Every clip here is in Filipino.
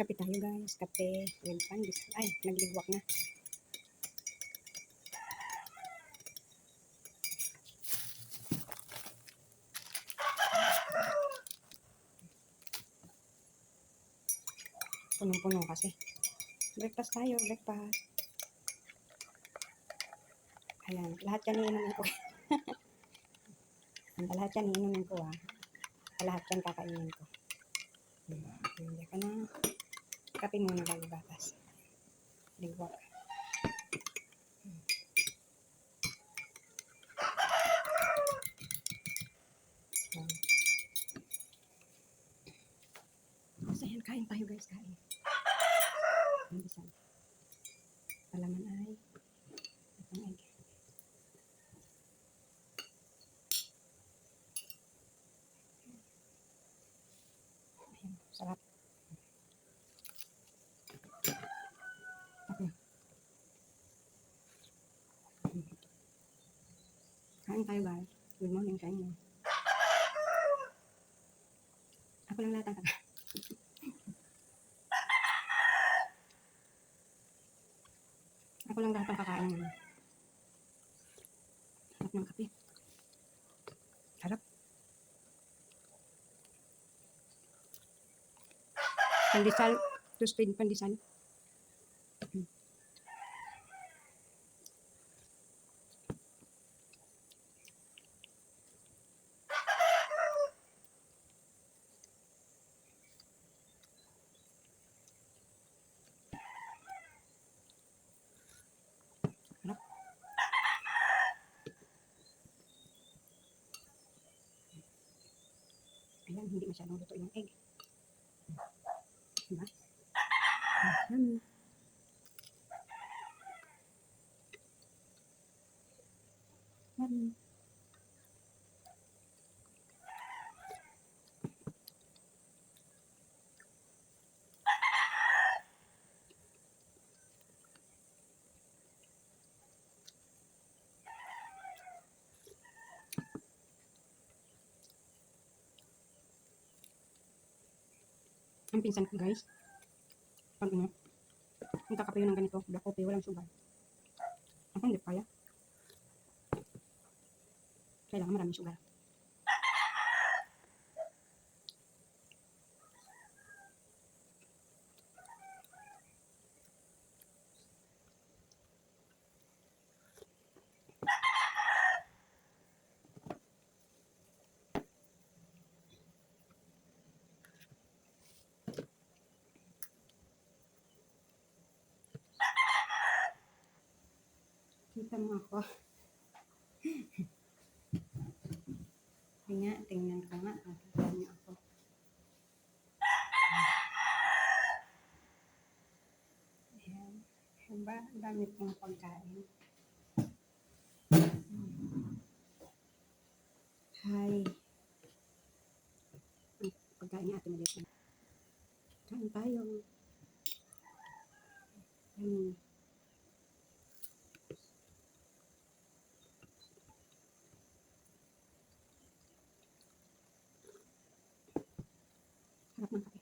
Kape tayo guys, kape with pandis. Ay, nagligwak na. Punong-puno kasi. Breakfast tayo, breakfast. Ayan, lahat yan iinumin ko. Lahat yan iinumin ko ah. Lahat yan kakainin ko. Hindi ka na. Kape muna bago gatas. Ligwak. So, ayan, kain tayo guys, kain. Isang palaman ay itong egg. Ayan, sarap. Okay. Kain tayo guys. Good morning sa inyo. Ako lang lahat ang kakain. Ako lang lahat ang kakain ngayon. Sarap ng kape. Sarap. Pandesal. Toasted pandesal. Sarap. Ayan, hindi masyadong luto yung egg. Diba? Yummy. Yummy. Ang pinsan ko guys, pag ano, ang kakape yun ng ganito, black coffee, walang sugar. Ako hindi kaya. Kailangan maraming sugar. Kita mo ako. Tingnan ko nga. Kita niyo ako. Ayan. Diba? Dami pong pagkain. Hi. Pagkain niya ate maliit. Kain tayo. Ayan. Harap ng kape.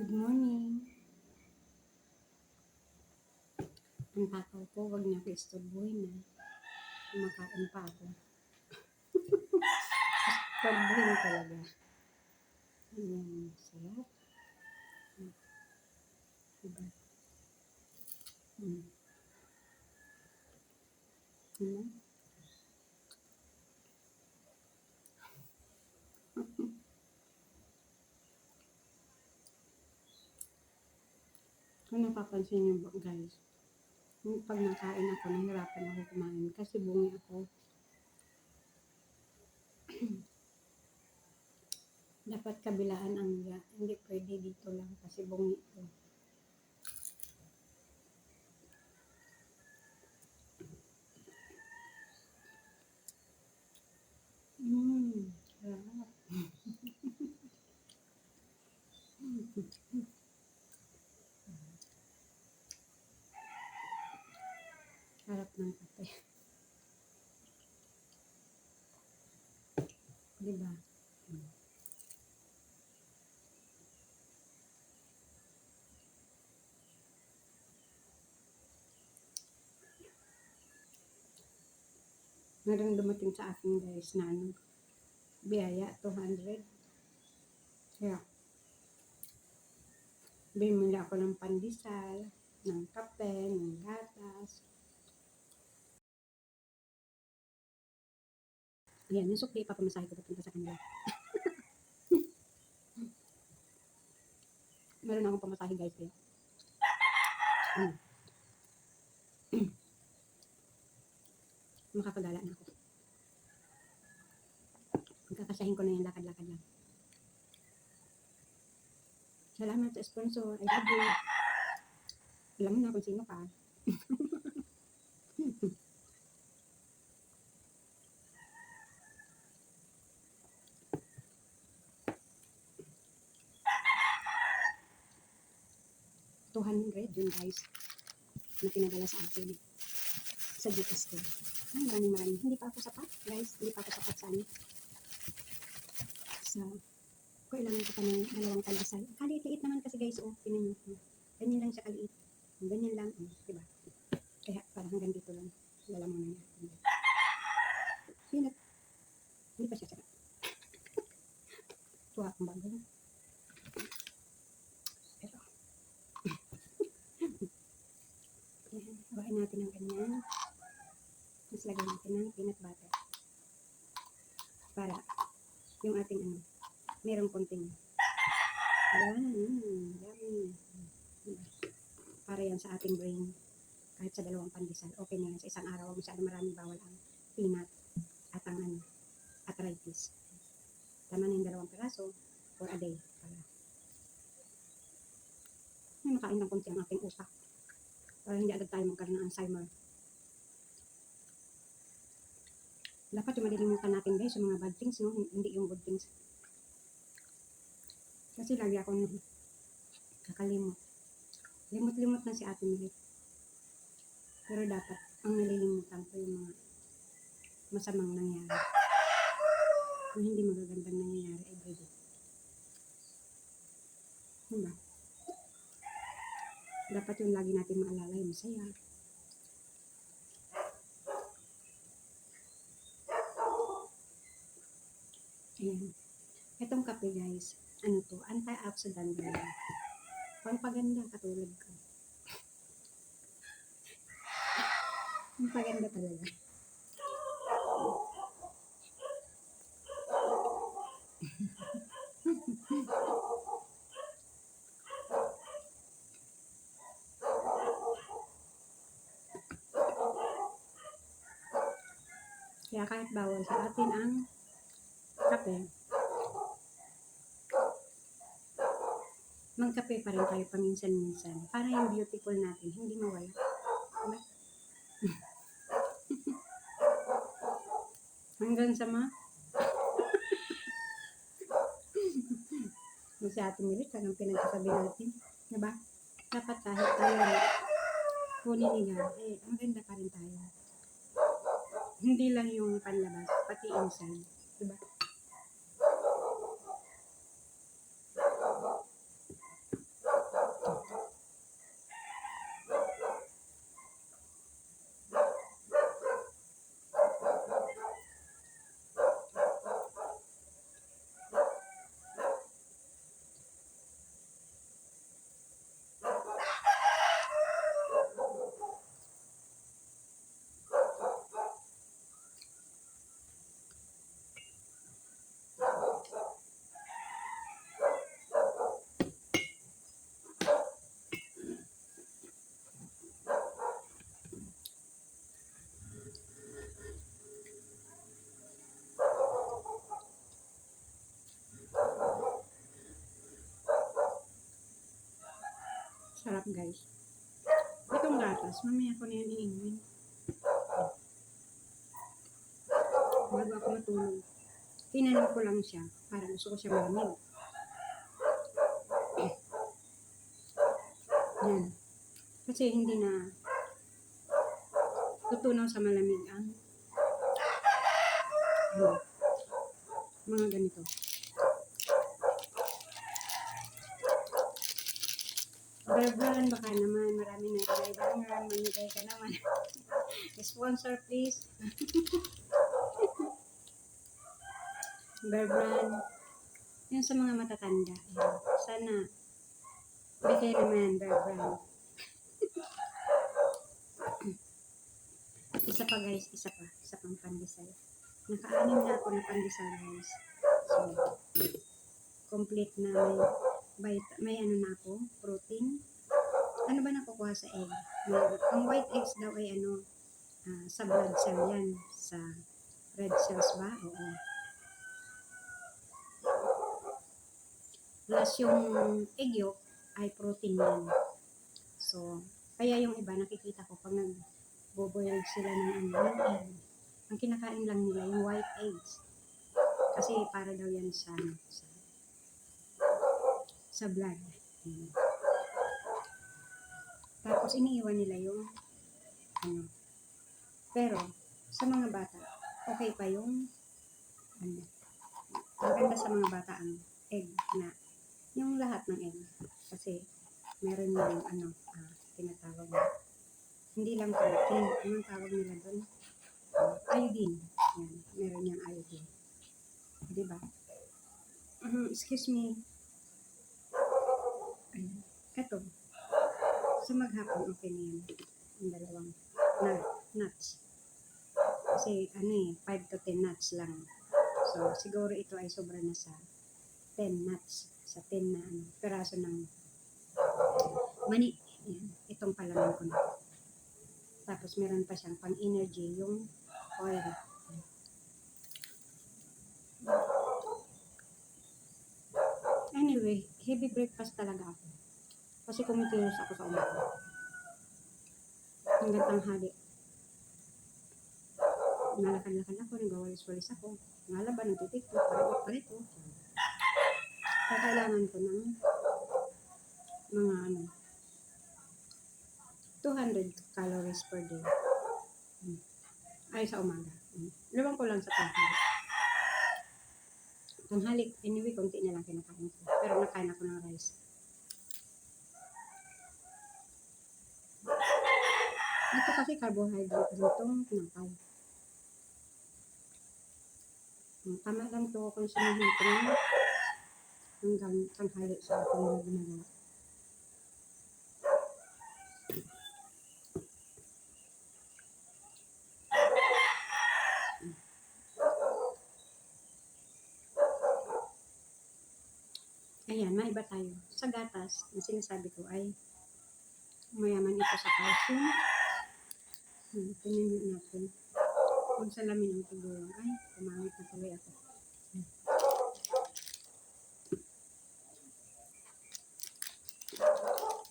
Good morning. Ang takaw ko, wag niya ko istorbohin na. Kumakain pa ako. Istorbohin talaga. Ayan, sarap. Diba? Diba? napapansin niyo ba guys, yung pag nakain ako, nahirapan ako kumain kasi bungi ako. Dapat kabilaan ang higa, hindi pwede dito lang kasi bungi ko. Sarap. Sarap ng kape. Diba? Meron dumating sa akin guys na ano, biyaya, 200. Kaya, bumili ako ng pandesal, ng kape, ng gatas. Ayan, yung sukli pa pamasahe ko papunta sa kanila. Meron akong pamasahe guys kaya. Makakagala na ako. Magkakasahin ko na yung lakad-lakad lang. Salamat sa sponsor. I love you. Alam mo na kung sino ka. $200 yun guys na pinadala sa akin sa Gcash ko. Ay, maraming. Hindi pa ako sapat guys. Hindi pa ako sapat sa ano. Kailangan ko pa ng dalawang pandesal. Kaliit-liit naman kasi guys. Oh, tinan nyo. Ganyan lang siya kaliit. Ganyan lang. Diba? Kaya parang hanggang dito lang. Lalaman na niya. Pinat. Hindi pa siya sarap. Tuwa akong bago. Pero. Ayan. Hawain natin ng ganyan. Mas lagyan natin ng peanut butter. Para yung ating ano, merong konting. Ayan. Yummy. Para yan sa ating brain. Kahit sa dalawang pandesal, okay na yan. Sa isang araw, masyado maraming bawal ang peanut at ang ano, arthritis. Tama na yung dalawang piraso for a day. Para may makain ng konti ang ating utak. Para hindi agad tayo magkaroon ng Alzheimer. Dapat yung malilimutan natin guys, yung mga bad things, no? Hindi yung good things. Kasi lagi akong kakalimot. Limot-limot na si Ate Milit. Pero dapat, ang nalilimutan ko yung mga masamang nangyari. Yung hindi magagandang nangyayari everyday. Diba? Dapat yung lagi natin maalala yung masaya. Ayan. Itong kape guys, ano to, antioxidant ba yan? Pampaganda katulad ko. Pampaganda talaga. Kaya kahit bawal sa atin ang kape, magkape pa rin tayo paminsan-minsan para yung beautiful natin hindi mawala. Diba? Hanggang sa si Ate Milit, anong pinagsasabi natin? Diba? Dapat kahit tayo kunin niya, maganda pa rin tayo. Hindi lang yung panlabas, pati inside. Diba? Sarap guys. Itong gatas, mamaya ko na yan iinumin. Bago ako matulog. Tinanim ko lang siya para gusto ko siya malamig. Yan. Kasi hindi na tutunaw sa malamig ang mga ganito. Barbaran baka naman, marami na barbaran, manigay ka naman. Sponsor please. Barbaran. Yun sa mga matatanda. Yan. Sana bigay naman barbaran. Isa pa guys, isa pang pandesal. Naka-anim na ako na pandesal guys. So, complete na may ano na ako, protein. Ano ba nakukuha sa egg? Ang white eggs daw ay sa blood cell yan. Sa red cells ba? Oo. Plus yung egg yolk ay protein yan. So, kaya yung iba nakikita ko pag nag-boil sila ng egg. Ang kinakain lang nila yung white eggs. Kasi para daw yan sa blood. Tapos iniiwan nila yung pero sa mga bata okay pa yung maganda sa mga bata ang egg na yung lahat ng egg kasi meron yung tinatawag na hindi lang protein, anong tawag nila doon? Iodine. Yan, meron yung iodine. Diba? Excuse me. Ayan. Ito. Sa maghapon, okay na yan. Yung dalawang nuts. Kasi, 5 to 10 nuts lang. So, siguro ito ay sobra na sa 10 nuts. Sa 10 na peraso ng mani. Yan. Itong palaman ko na. Tapos, meron pa siyang pang-energy yung oil. Anyway, heavy breakfast talaga ako. Kasi kumikilos ako sa umaga. Hanggang tanghali. Nalakad-lakad ako, nagawalis-walis ako. Nalaba, nagtitiktok, parito. Kaya kailangan ko ng mga 200 calories per day. Ay, sa umaga. Laban ko lang sa tanghali. Tanghali, anyway, konti na lang kinakain ko. Pero nakain ako ng rice. Ito kasi carbohydrate itong tinapay. Tama lang ito kung sinahin ko na hanggang tanghali sa ating mga ginagawa. Ayan, maiba tayo. Sa gatas, ang sinasabi ko ay mayaman ito sa calcium. Tingnan natin. Kung salamin ang tigurong, ay, kumangit na tuloy ako.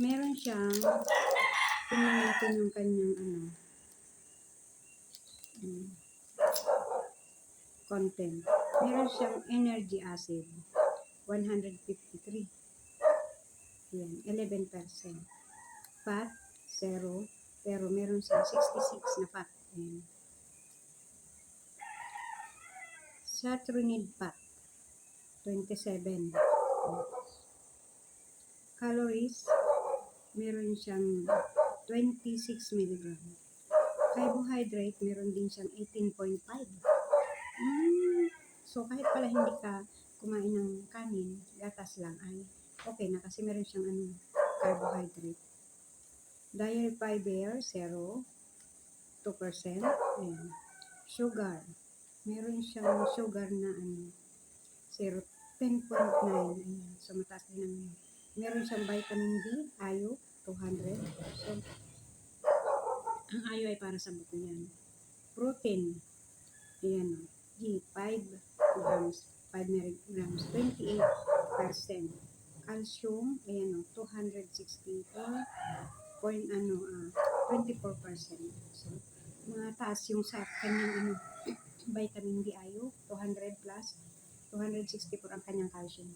Meron siyang, tingnan natin yung kanyang content. Meron siyang energy acid, 153. Yan, 11%. Fat, 0. Pero meron siyang 66 na fat. Yan. Saturated fat, 27. Calories, meron siyang 26 mg. Carbohydrate, meron din siyang 18.5. So, kahit pala hindi ka kumain ng kanin, gatas lang ay okay na kasi meron siyang carbohydrate. Dietary fiber, 0. 2%. Ayan. Sugar. Meron siyang sugar na 0. 10.9. Ayan. So, mataas din ang meron siyang vitamin D, ayo, 200. So, ang ayo ay para sa buto yan. Protein. Ayan. G, 5 grams. 5 milligrams. 28%. calcium, ayan o, 24%. So, mataas yung sa kanyang vitamin D ayo, 200 plus, 264 ang kanyang calcium.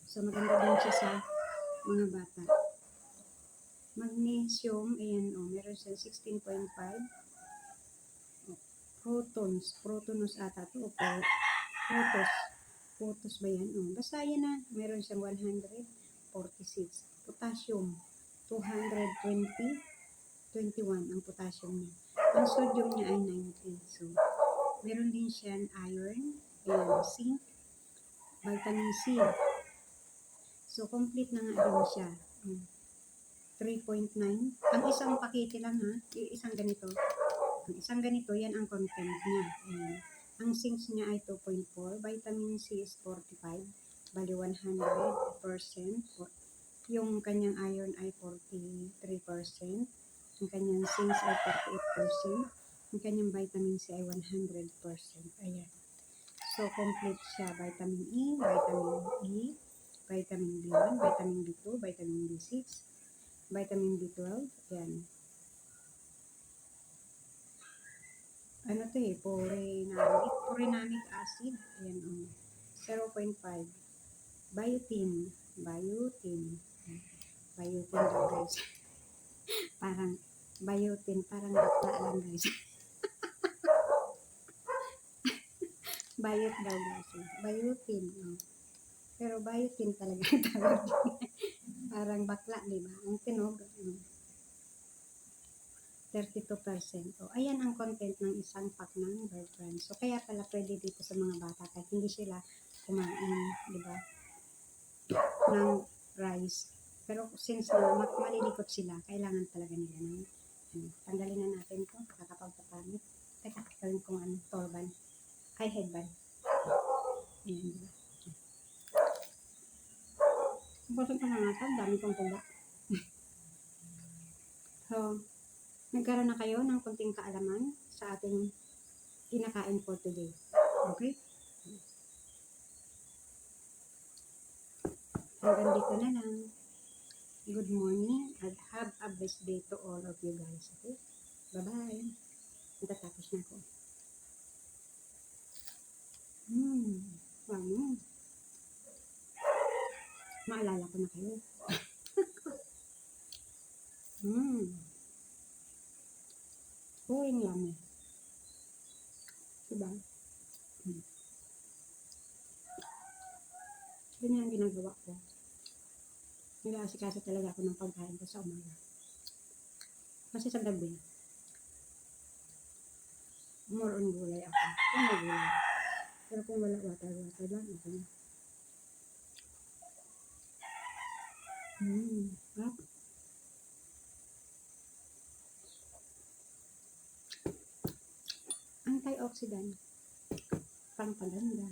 So, maganda din siya sa mga bata. Magnesium, ayan o, meron siya 16.5. Protonus ata to, o Protos ba yan? Basta yan na, meron siyang 146. Potassium, 220, 21 ang potassium niya. Ang sodium niya ay 90. So, meron din siyang iron, ayan, zinc, vitamin C. So, complete na nga din siya. 3.9. Ang isang pakete lang ha, isang ganito. Ang isang ganito, yan ang content niya. Ayan. Ang zinc niya ay 2.4. Vitamin C is 45. Bali 100%. Yung kanyang iron ay 43%. Ang kanyang zinc ay 48%. Ang kanyang vitamin C ay 100%. Ayan. So, complete siya. Vitamin E, vitamin B1, vitamin B2, vitamin B6, vitamin B12. Ayan. Ano to purinamic acid. Ayan, 0.5. Biotin daw guys. Parang bakla lang guys. Biot daw guys. Biotin. Pero biotin talaga ang tawag. Parang bakla, di ba? Ang tinog. 32%. Ayan ang content ng isang pack ng Bird Brand. So, kaya pala pwede dito sa mga bata kahit hindi sila kumain, di ba, ng rice. Pero since na malilikot sila, kailangan talaga nila ng tanggalin na natin ito, kakapagpapanit. Teka, gawin kong turban. Ay, headband. Ayan, di ba? Basta ko na nga dami kong tuba. So, nagkaroon na kayo ng konting kaalaman sa ating kinakain for today. Okay? Hanggang dito na lang. Good morning and have a blessed day to all of you guys. Okay? Bye-bye. Natatapos na ako. Wow. Maalala ko na kayo. Uwing lang eh. Diba? Ganyan ang ginagawa ko. Nag-aasikaso talaga ako ng pagkain ko sa umaga. Kasi sa gabi, more on gulay ako. Kung may gulay. Pero kung wala, water lang. Okay. Sarap. Antioxidant. Pangpaganda.